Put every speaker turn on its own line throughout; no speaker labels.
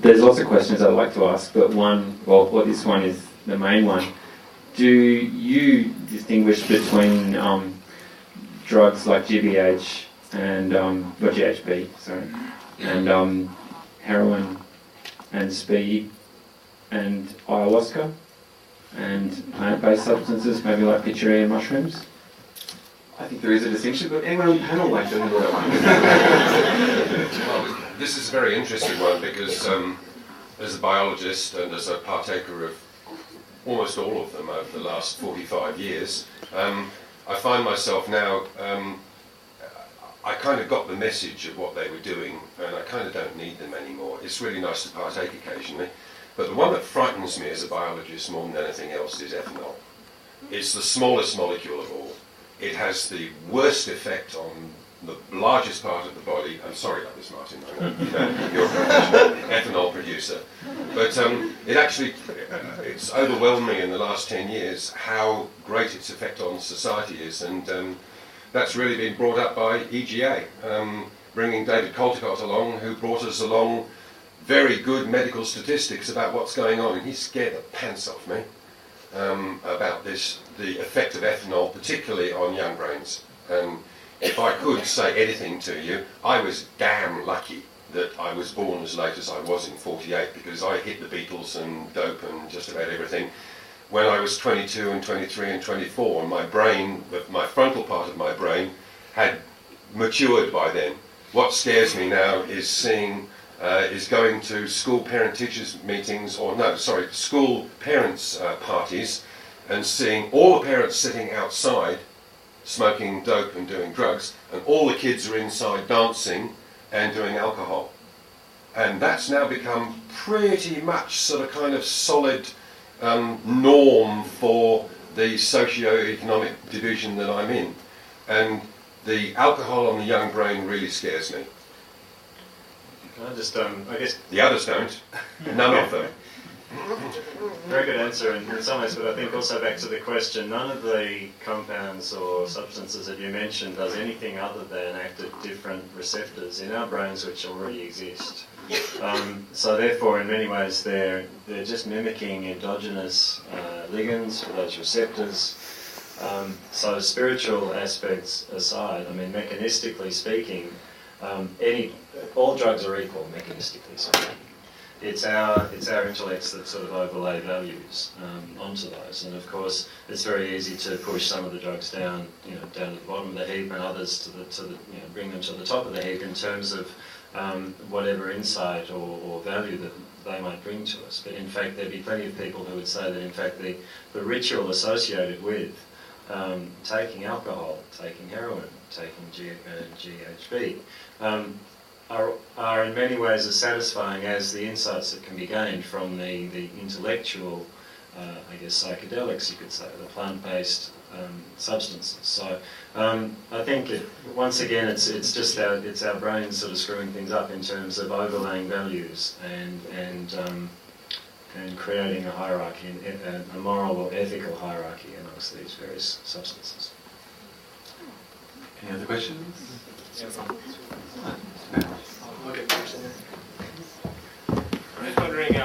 there's lots of questions I'd like to ask, but this one is the main one. Do you distinguish between drugs like GBH and GHB, and heroin and speed and ayahuasca and plant-based substances, maybe like pituri and mushrooms?
I think there is a distinction, but anyone on the panel like to handle that one?
Well, this is a very interesting one because as a biologist and as a partaker of almost all of them over the last 45 years, I find myself now, I kind of got the message of what they were doing and I kind of don't need them anymore. It's really nice to partake occasionally, but the one that frightens me as a biologist more than anything else is ethanol. It's the smallest molecule of all. It has the worst effect on the largest part of the body. I'm sorry about this, Martin. I know you're a professional ethanol producer. But it actually, it's overwhelmed me in the last 10 years how great its effect on society is. And that's really been brought up by EGA, bringing David Caldecott along, who brought us along very good medical statistics about what's going on. And he scared the pants off me about the effect of ethanol, particularly on young brains. If I could say anything to you, I was damn lucky that I was born as late as I was in 48, because I hit the Beatles and dope and just about everything when I was 22 and 23 and 24, and my brain, my frontal part of my brain, had matured by then. What scares me now is is going to school parent-teachers meetings, school parents' parties, and seeing all the parents sitting outside smoking dope and doing drugs, and all the kids are inside dancing and doing alcohol. And that's now become pretty much sort of kind of solid norm for the socio-economic division that I'm in. And the alcohol on the young brain really scares me.
I just, I guess...
The others don't. None of them.
Very good answer in some ways, but I think also back to the question, none of the compounds or substances that you mentioned does anything other than act at different receptors in our brains which already exist. So therefore, in many ways, they're just mimicking endogenous ligands for those receptors. So spiritual aspects aside, I mean, mechanistically speaking, all drugs are equal, mechanistically speaking. It's our intellects that sort of overlay values onto those, and of course it's very easy to push some of the drugs down to the bottom of the heap, and others to bring them to the top of the heap in terms of whatever insight or value that they might bring to us. But in fact, there'd be plenty of people who would say that in fact the ritual associated with taking alcohol, taking heroin, taking GHB. Are in many ways as satisfying as the insights that can be gained from the intellectual, psychedelics, you could say, the plant-based substances. So I think once again it's just our brains sort of screwing things up in terms of overlaying values and creating a hierarchy, a moral or ethical hierarchy amongst these various substances.
Any other questions?
I'll get first in there. I'm just wondering,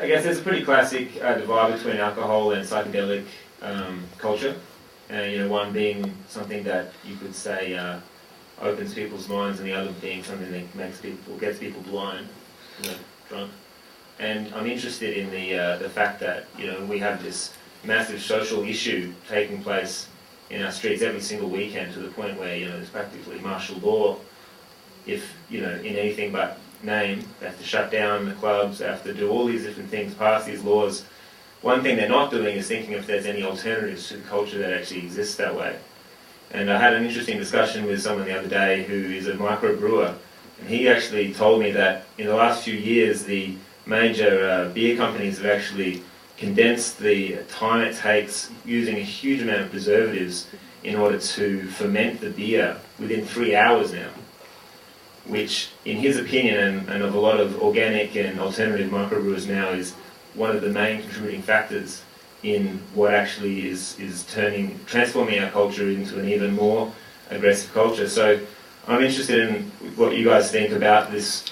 I guess there's a pretty classic divide between alcohol and psychedelic culture. One being something that you could say opens people's minds, and the other being something that gets people blind, drunk. And I'm interested in the fact that we have this massive social issue taking place in our streets every single weekend, to the point where there's practically martial law. If in anything but name, they have to shut down the clubs, they have to do all these different things, pass these laws. One thing they're not doing is thinking if there's any alternatives to the culture that actually exists that way. And I had an interesting discussion with someone the other day who is a microbrewer, and he actually told me that in the last few years the major beer companies have actually condensed the time it takes using a huge amount of preservatives in order to ferment the beer within 3 hours now, which in his opinion and of a lot of organic and alternative microbrewers now is one of the main contributing factors in what actually is transforming our culture into an even more aggressive culture. So I'm interested in what you guys think about this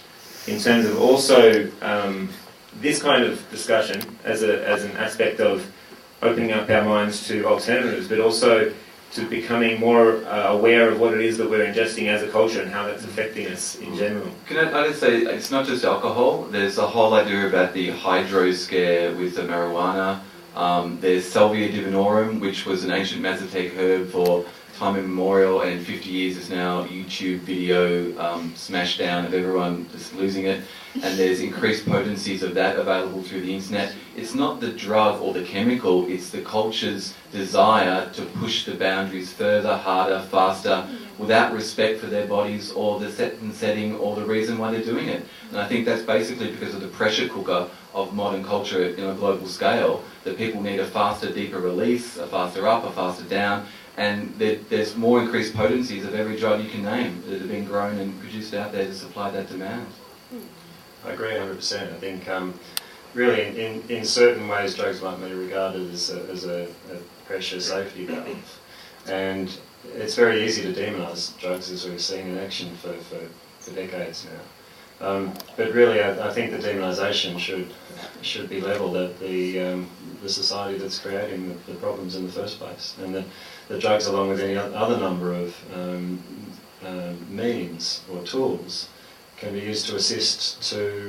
in terms of also this kind of discussion as an aspect of opening up our minds to alternatives, but also to becoming more aware of what it is that we're ingesting as a culture and how that's affecting us in general.
Can I just say, it's not just alcohol. There's a whole idea about the hydro scare with the marijuana. There's Salvia divinorum, which was an ancient Mazatec herb for time immemorial, and 50 years is now YouTube video smashed down of everyone just losing it. And there's increased potencies of that available through the internet. It's not the drug or the chemical, it's the culture's desire to push the boundaries further, harder, faster, without respect for their bodies or the set and setting or the reason why they're doing it. And I think that's basically because of the pressure cooker of modern culture in a global scale, that people need a faster, deeper release, a faster up, a faster down, and there's more increased potencies of every drug you can name that have been grown and produced out there to supply that demand.
I agree 100%. I think really in certain ways drugs might be regarded as a pressure safety valve, and it's very easy to demonise drugs, as we've seen in action for decades now. But really I think the demonisation should be levelled at the society that's creating the problems in the first place, and the drugs, along with any other number of means or tools, can be used to assist to